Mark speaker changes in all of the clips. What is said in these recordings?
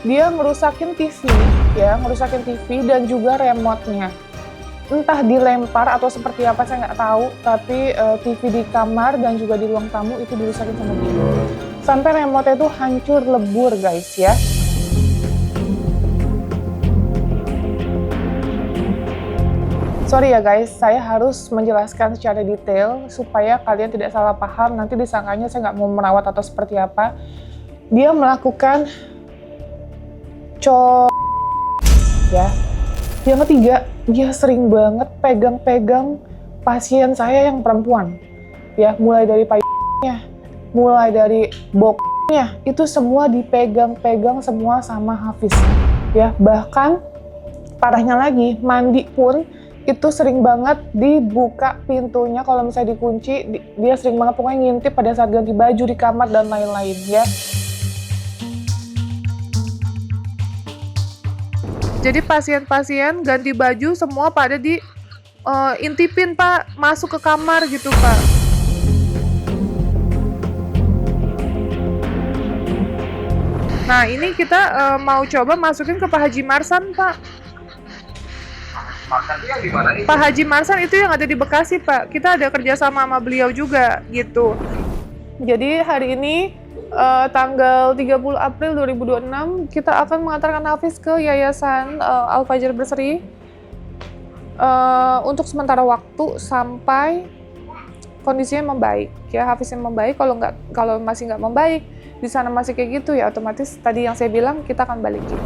Speaker 1: Dia ngerusakin TV, ya, ngerusakin TV dan juga remote-nya. Entah dilempar atau seperti apa saya nggak tahu, tapi TV di kamar dan juga di ruang tamu itu dirusakin sama dia. Sampai remote-nya itu hancur lebur guys ya. Sorry ya guys, saya harus menjelaskan secara detail supaya kalian tidak salah paham, nanti disangkanya saya nggak mau merawat atau seperti apa. Dia melakukan ya. Yang ketiga, dia sering banget pegang-pegang pasien saya yang perempuan. Ya, mulai dari payungnya, mulai dari boknya, itu semua dipegang-pegang semua sama Hafiz. Ya, bahkan parahnya lagi, mandi pun itu sering banget dibuka pintunya, kalau misalnya dikunci, dia sering banget pokoknya ngintip pada saat ganti baju di kamar dan lain-lain ya. Jadi pasien-pasien ganti baju semua pada intipin Pak, masuk ke kamar gitu Pak. Nah ini kita mau coba masukin ke Pak Haji Marsan Pak.
Speaker 2: Marsan itu yang di mana itu?
Speaker 1: Pak Haji Marsan itu yang ada di Bekasi Pak. Kita ada kerjasama sama beliau juga gitu. Jadi hari ini tanggal 30 April 2026 kita akan mengantarkan Hafiz ke Yayasan Al Fajar Berseri untuk sementara waktu sampai kondisinya membaik ya. Hafiznya membaik, kalau masih nggak membaik, di sana masih kayak gitu ya, otomatis tadi yang saya bilang kita akan balikin.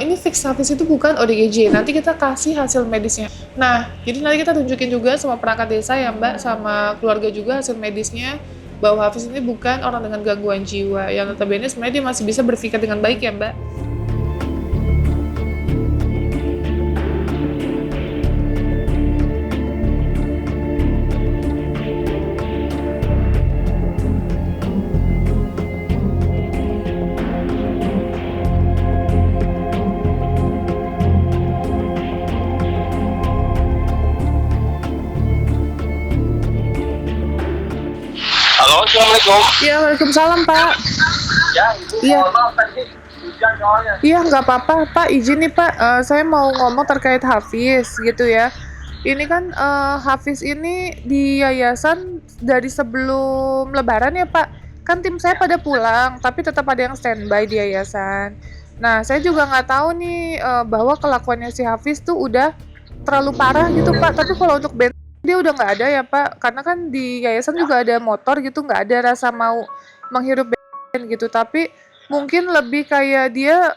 Speaker 1: Ini fix Hafiz itu bukan ODGJ, nanti kita kasih hasil medisnya. Nah, jadi nanti kita tunjukin juga sama perangkat desa ya Mbak, sama keluarga juga hasil medisnya, bahwa Hafiz ini bukan orang dengan gangguan jiwa, yang notabene sebenarnya dia masih bisa berpikir dengan baik ya Mbak.
Speaker 2: Halo, assalamualaikum.
Speaker 1: Iya, waalaikumsalam Pak.
Speaker 2: Ya, ibu.
Speaker 1: Iya.
Speaker 2: Mohon maaf tadi hujan soalnya.
Speaker 1: Iya, nggak apa-apa Pak, izin nih Pak. Saya mau ngomong terkait Hafiz gitu ya. Ini kan Hafiz ini di yayasan dari sebelum Lebaran ya Pak. Kan tim saya pada pulang, tapi tetap ada yang standby di yayasan. Nah, saya juga nggak tahu nih bahwa kelakuannya si Hafiz tuh udah terlalu parah gitu Pak. Tapi kalau untuk bensin dia udah nggak ada ya Pak. Karena kan di yayasan juga ada motor gitu, nggak ada rasa mau menghirup bensin gitu. Tapi mungkin lebih kayak dia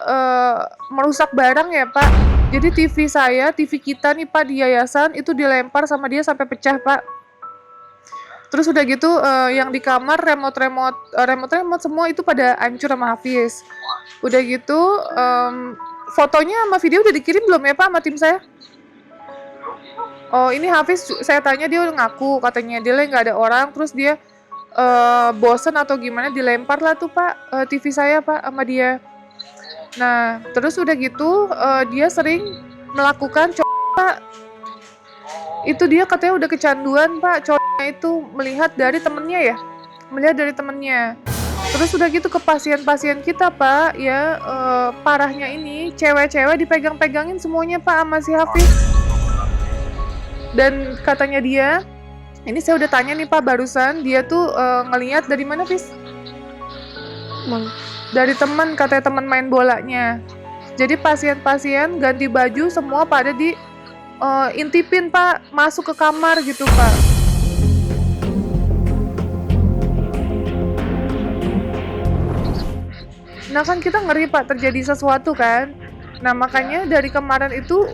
Speaker 1: merusak barang ya Pak. Jadi TV kita nih Pak di yayasan itu dilempar sama dia sampai pecah Pak. Terus udah gitu yang di kamar remote semua itu pada hancur sama Hafiz. Udah gitu fotonya sama video udah dikirim belum ya Pak sama tim saya? Oh ini Hafiz, saya tanya dia udah ngaku katanya dia nggak ada orang, terus dia bosen atau gimana dilempar lah tuh Pak TV saya Pak sama dia. Nah terus udah gitu dia sering melakukan Pak. Itu dia katanya udah kecanduan Pak, cowoknya itu melihat dari temennya. Terus udah gitu ke pasien-pasien kita Pak ya, parahnya ini cewek-cewek dipegang-pegangin semuanya Pak sama si Hafiz. Dan katanya dia, ini saya udah tanya nih Pak barusan, dia tuh ngelihat dari mana Fis? Dari teman, katanya teman main bolanya. Jadi pasien-pasien ganti baju semua pada intipin Pak, masuk ke kamar gitu Pak. Nah kan kita ngeri Pak terjadi sesuatu kan. Nah makanya dari kemarin itu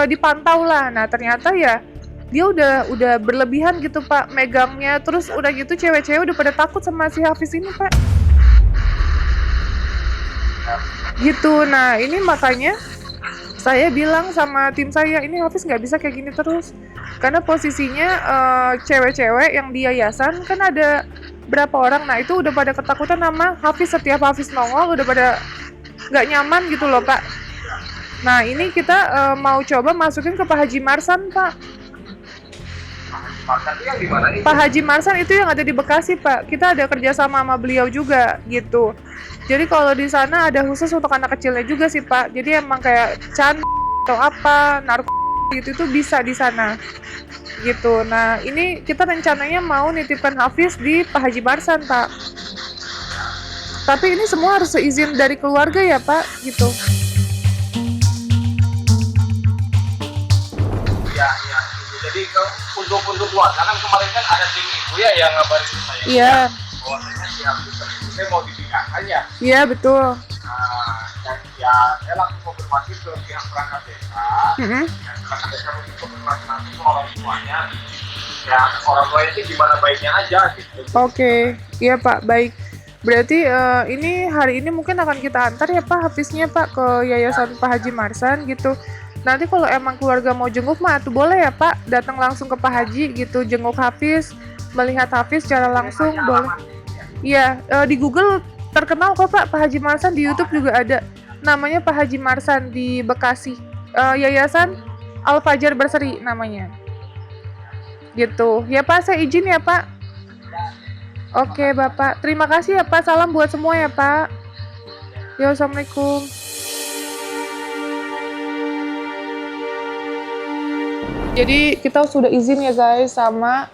Speaker 1: dipantau lah. Nah ternyata ya dia udah berlebihan gitu Pak megangnya. Terus udah gitu cewek-cewek udah pada takut sama si Hafiz ini Pak. Gitu. Nah ini makanya saya bilang sama tim saya, ini Hafiz nggak bisa kayak gini terus. Karena posisinya cewek-cewek yang di yayasan kan ada berapa orang. Nah itu udah pada ketakutan sama Hafiz. Setiap Hafiz nongol udah pada nggak nyaman gitu loh Pak. Nah ini kita mau coba masukin ke Pak Haji Marsan Pak.
Speaker 2: Marsan itu yang di mana itu?
Speaker 1: Pak Haji Marsan itu yang ada di Bekasi Pak. Kita ada kerjasama sama beliau juga gitu. Jadi kalau di sana ada khusus untuk anak kecilnya juga sih Pak. Jadi emang kayak atau apa, narko gitu itu bisa di sana. Gitu. Nah, ini kita rencananya mau nitipkan Hafiz di Pak Haji Marsan, Pak. Tapi ini semua harus seizin dari keluarga ya, Pak, gitu.
Speaker 2: Ya, ya. Jadi untuk keluarga kan kemarin kan ada tim ibu ya yang ngabarin saya.
Speaker 1: Iya.
Speaker 2: Bahwasanya si Hafiz tersebutnya mau dipindahkan ya.
Speaker 1: Iya, betul.
Speaker 2: Nah, dan ya saya langsung konfirmasi ke pihak perangkat desa.
Speaker 1: Mm-hmm.
Speaker 2: Dan perangkat desa untuk konfirmasi langsung ke orang tuanya. Ya, orang tuanya itu gimana baiknya aja gitu.
Speaker 1: Oke, iya Pak, baik. Berarti ini hari ini mungkin akan kita antar ya Pak Hafiznya Pak ke Yayasan Pak Haji Marsan gitu. Nanti kalau emang keluarga mau jenguk mah tuh boleh ya Pak, datang langsung ke Pak Haji gitu, jenguk Hafiz, melihat Hafiz secara langsung boleh. Iya, di Google terkenal kok Pak Haji Marsan, di YouTube juga ada. Namanya Pak Haji Marsan di Bekasi. Yayasan Al Fajar Berseri namanya. Gitu. Ya Pak, saya izin ya Pak. Oke Bapak, terima kasih ya Pak. Salam buat semua ya Pak. Ya, Assalamualaikum. Jadi kita sudah izin ya guys sama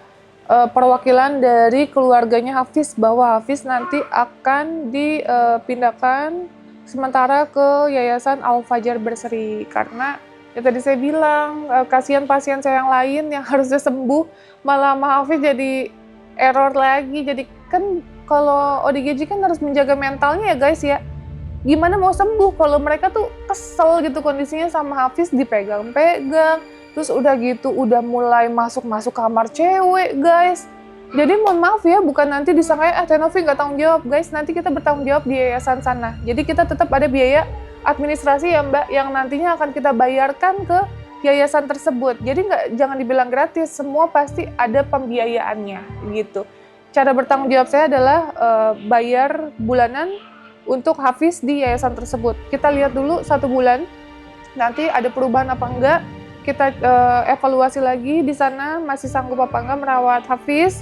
Speaker 1: perwakilan dari keluarganya Hafiz bahwa Hafiz nanti akan dipindahkan sementara ke Yayasan Al Fajar Berseri karena ya tadi saya bilang kasihan pasien saya yang lain yang harusnya sembuh malah Hafiz jadi error lagi. Jadi kan kalau ODGJ kan harus menjaga mentalnya ya guys ya. Gimana mau sembuh kalau mereka tuh kesel gitu kondisinya sama Hafiz dipegang-pegang. Terus udah gitu udah mulai masuk kamar cewek guys. Jadi mohon maaf ya, bukan nanti disangka Teh Novi nggak tanggung jawab guys. Nanti kita bertanggung jawab di yayasan sana. Jadi kita tetap ada biaya administrasi ya Mbak yang nantinya akan kita bayarkan ke yayasan tersebut. Jadi jangan dibilang gratis, semua pasti ada pembiayaannya gitu. Cara bertanggung jawab saya adalah bayar bulanan untuk Hafiz di yayasan tersebut. Kita lihat dulu 1 bulan, nanti ada perubahan apa enggak, kita evaluasi lagi di sana masih sanggup apa enggak merawat Hafiz.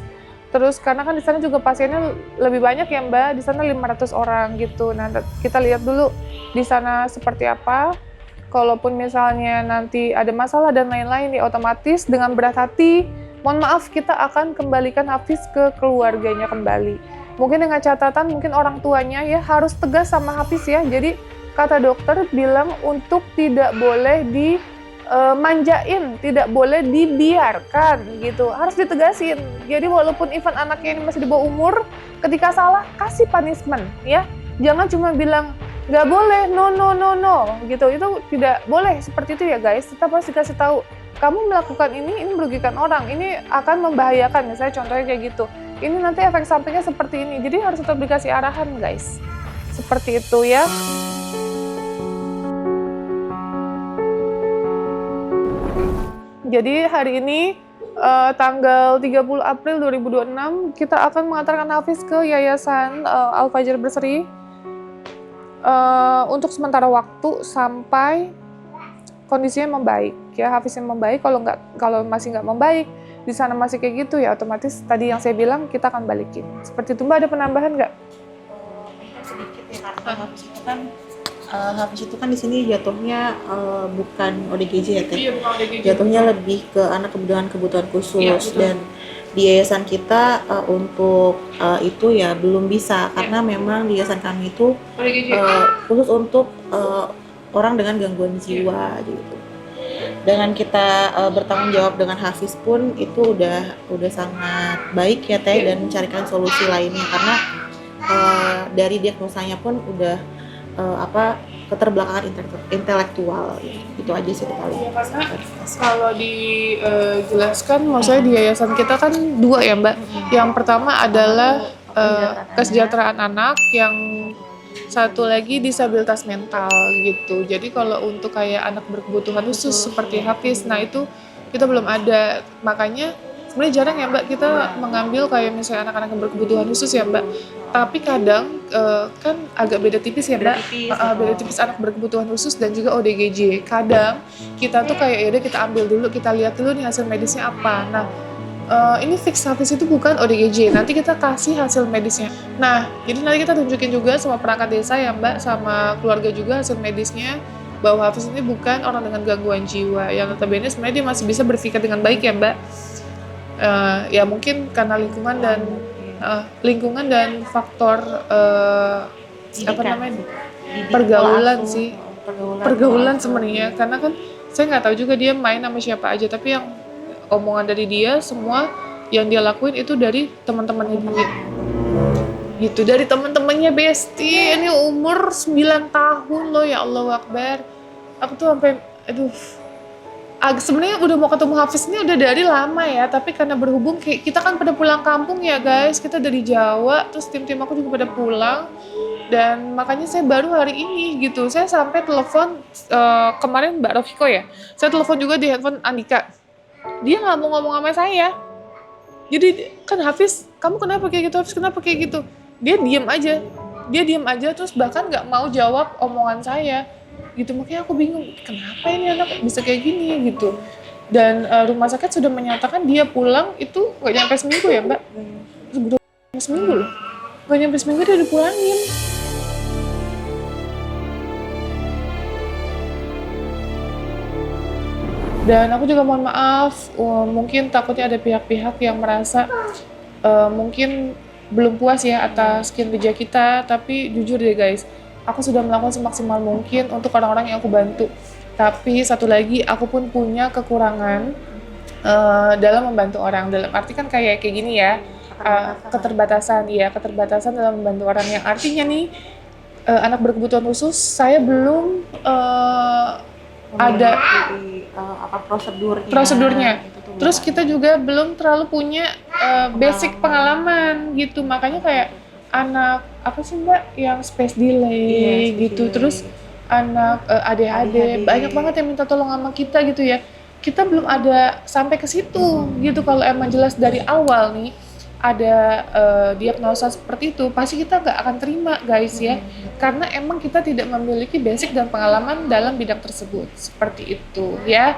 Speaker 1: Terus karena kan di sana juga pasiennya lebih banyak ya Mbak, di sana 500 orang gitu. Nah, kita lihat dulu di sana seperti apa. Kalaupun misalnya nanti ada masalah dan lain-lain ya otomatis dengan berat hati, mohon maaf kita akan kembalikan Hafiz ke keluarganya kembali. Mungkin dengan catatan mungkin orang tuanya ya harus tegas sama Hafiz ya. Jadi kata dokter bilang untuk tidak boleh manjain, tidak boleh dibiarkan gitu, harus ditegasin. Jadi walaupun even anaknya ini masih di bawah umur, ketika salah kasih punishment ya, jangan cuma bilang nggak boleh, no gitu, itu tidak boleh seperti itu ya guys. Kita pasti kasih tahu, kamu melakukan ini merugikan orang, ini akan membahayakan, misalnya contohnya kayak gitu, ini nanti efek sampingnya seperti ini, jadi harus tetap dikasih arahan guys, seperti itu ya. Jadi hari ini tanggal 30 April 2026 kita akan mengantarkan Hafiz ke Yayasan Al Fajar Berseri untuk sementara waktu sampai kondisinya membaik ya. Hafiznya membaik, kalau masih nggak membaik di sana masih kayak gitu ya otomatis tadi yang saya bilang kita akan balikin. Seperti itu Mbak, ada penambahan nggak?
Speaker 3: Sedikit ya karena Hafiz itu kan di sini jatuhnya bukan ODGJ ya Teh.
Speaker 1: Iya, bukan ODGJ.
Speaker 3: Jatuhnya lebih ke anak kebutuhan khusus
Speaker 1: iya,
Speaker 3: dan di yayasan kita untuk itu ya belum bisa karena memang di yayasan kami itu khusus untuk orang dengan gangguan jiwa gitu. Dengan kita bertanggung jawab dengan Hafiz pun itu udah sangat baik ya Teh dan mencarikan solusi lainnya karena dari diagnosanya pun udah keterbelakangan intelektual ya. Itu aja sih paling.
Speaker 1: Ya, karena kalau dijelaskan maksudnya di yayasan kita kan 2 ya Mbak. Yang pertama adalah kesejahteraan anak, yang satu lagi disabilitas mental gitu. Jadi kalau untuk kayak anak berkebutuhan khusus seperti Hafiz, nah itu kita belum ada. Makanya sebenarnya jarang ya Mbak kita mengambil kayak misalnya anak-anak yang berkebutuhan khusus ya Mbak. Tapi kadang kan agak beda tipis ya Mbak. Beda tipis anak berkebutuhan khusus dan juga ODGJ. Kadang kita tuh kayak yaudah kita ambil dulu, kita lihat dulu nih hasil medisnya apa. Nah ini fix Hafiz itu bukan ODGJ, nanti kita kasih hasil medisnya. Nah, jadi nanti kita tunjukin juga sama perangkat desa ya Mbak, sama keluarga juga hasil medisnya, bahwa Hafiz ini bukan orang dengan gangguan jiwa, yang notabene sebenarnya dia masih bisa berpikir dengan baik ya Mbak. Ya mungkin karena lingkungan dan faktor apa namanya pergaulan sih, pergaulan sebenarnya, karena kan saya nggak tahu juga dia main sama siapa aja, tapi yang omongan dari dia semua yang dia lakuin itu dari teman-temannya dia gitu, dari teman-temannya Besti. Ini umur 9 tahun loh, ya Allah Akbar. Aku tuh sampai sebenarnya udah mau ketemu Hafiz ini udah dari lama ya, tapi karena berhubung kita kan pada pulang kampung ya guys, kita dari Jawa, terus tim-tim aku juga pada pulang, dan makanya saya baru hari ini gitu. Saya sampai telepon kemarin Mbak Rofiko ya, saya telepon juga di handphone Andika, dia nggak mau ngomong sama saya. Jadi kan Hafiz, kamu kenapa kayak gitu, Hafiz kenapa kayak gitu, dia diem aja, terus bahkan nggak mau jawab omongan saya gitu. Makanya aku bingung, kenapa ini anak bisa kayak gini gitu. Dan rumah sakit sudah menyatakan dia pulang itu nggak nyampe seminggu ya Mbak, udah seminggu loh, nggak nyampe seminggu dia dipulangin. Dan aku juga mohon maaf, mungkin takutnya ada pihak-pihak yang merasa mungkin belum puas ya atas kinerja kita, tapi jujur deh guys, aku sudah melakukan semaksimal mungkin untuk orang-orang yang aku bantu. Tapi satu lagi, aku pun punya kekurangan dalam membantu orang, dalam arti kan kayak gini ya, keterbatasan dalam membantu orang, yang artinya nih anak berkebutuhan khusus, saya belum ada prosedurnya. Terus kita juga belum terlalu punya basic pengalaman gitu, makanya kayak anak apa sih Mbak yang space delay gitu, terus anak ADHD banyak banget yang minta tolong sama kita gitu ya. Kita belum ada sampai ke situ gitu. Kalau emang jelas dari awal nih ada diagnosa seperti itu, pasti kita nggak akan terima guys ya, karena emang kita tidak memiliki basic dan pengalaman dalam bidang tersebut, seperti itu ya.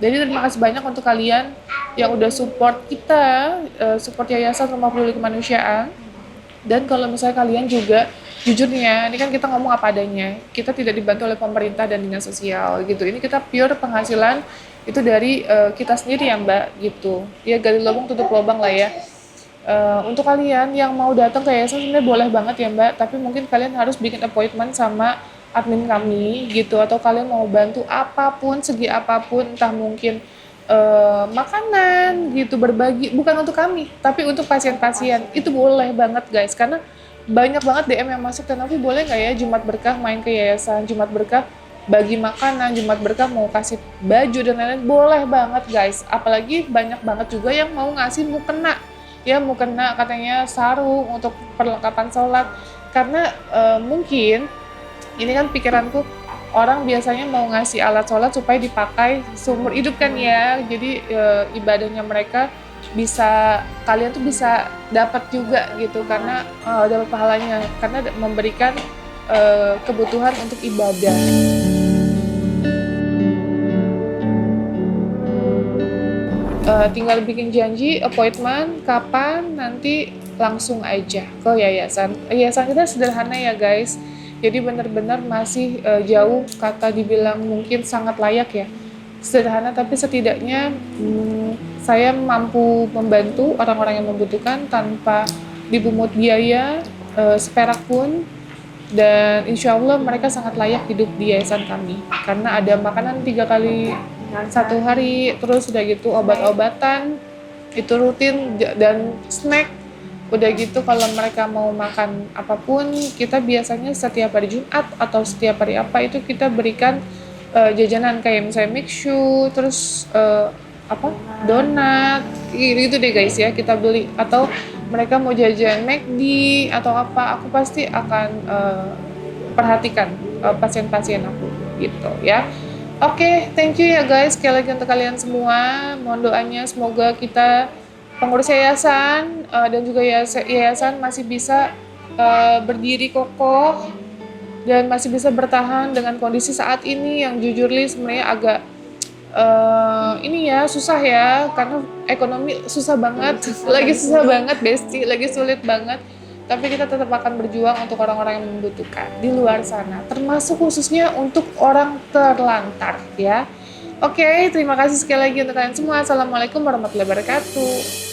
Speaker 1: Jadi terima kasih banyak untuk kalian yang udah support kita, support Yayasan Rumah Peduli Kemanusiaan. Dan kalau misalnya kalian juga, jujurnya ini kan kita ngomong apa adanya, kita tidak dibantu oleh pemerintah dan dinas sosial gitu, ini kita pure penghasilan itu dari kita sendiri ya Mbak gitu ya, gali lubang tutup lubang lah ya. Untuk kalian yang mau datang ke yayasan sebenarnya boleh banget ya Mbak, tapi mungkin kalian harus bikin appointment sama admin kami gitu, atau kalian mau bantu apapun, segi apapun, entah mungkin makanan gitu, berbagi, bukan untuk kami tapi untuk pasien-pasien, itu boleh banget guys, karena banyak banget DM yang masuk, tapi boleh nggak ya Jumat Berkah main ke yayasan, Jumat Berkah bagi makanan, Jumat Berkah mau kasih baju dan lain-lain, boleh banget guys. Apalagi banyak banget juga yang mau ngasih mukena ya, mukena katanya sarung untuk perlengkapan sholat, karena mungkin ini kan pikiranku, orang biasanya mau ngasih alat sholat supaya dipakai seumur hidup kan ya, jadi ibadahnya mereka bisa, kalian tuh bisa dapat juga gitu, karena dapat pahalanya, karena memberikan kebutuhan untuk ibadah. Tinggal bikin janji appointment kapan, nanti langsung aja ke yayasan. Yayasan kita sederhana ya guys, jadi benar-benar masih jauh kata dibilang mungkin sangat layak ya, sederhana tapi setidaknya saya mampu membantu orang-orang yang membutuhkan tanpa dipungut biaya seperak pun, dan insya Allah mereka sangat layak hidup di yayasan kami, karena ada makanan 3 kali 1 hari, terus udah gitu obat-obatan itu rutin, dan snack. Udah gitu kalau mereka mau makan apapun, kita biasanya setiap hari Jumat atau setiap hari apa itu kita berikan jajanan kayak misalnya mixu, terus donat gitu deh guys ya, kita beli. Atau mereka mau jajan McD atau apa, aku pasti akan perhatikan pasien-pasien aku gitu ya. Oke, thank you ya guys sekali lagi untuk kalian semua. Mohon doanya semoga kita pengurus yayasan dan juga yayasan masih bisa berdiri kokoh dan masih bisa bertahan dengan kondisi saat ini yang jujur li sebenarnya agak ini ya susah ya karena ekonomi susah banget, lagi susah banget Besti, lagi sulit banget. Tapi kita tetap akan berjuang untuk orang-orang yang membutuhkan di luar sana, termasuk khususnya untuk orang terlantar ya. Oke, terima kasih sekali lagi untuk kalian semua. Assalamualaikum warahmatullahi wabarakatuh.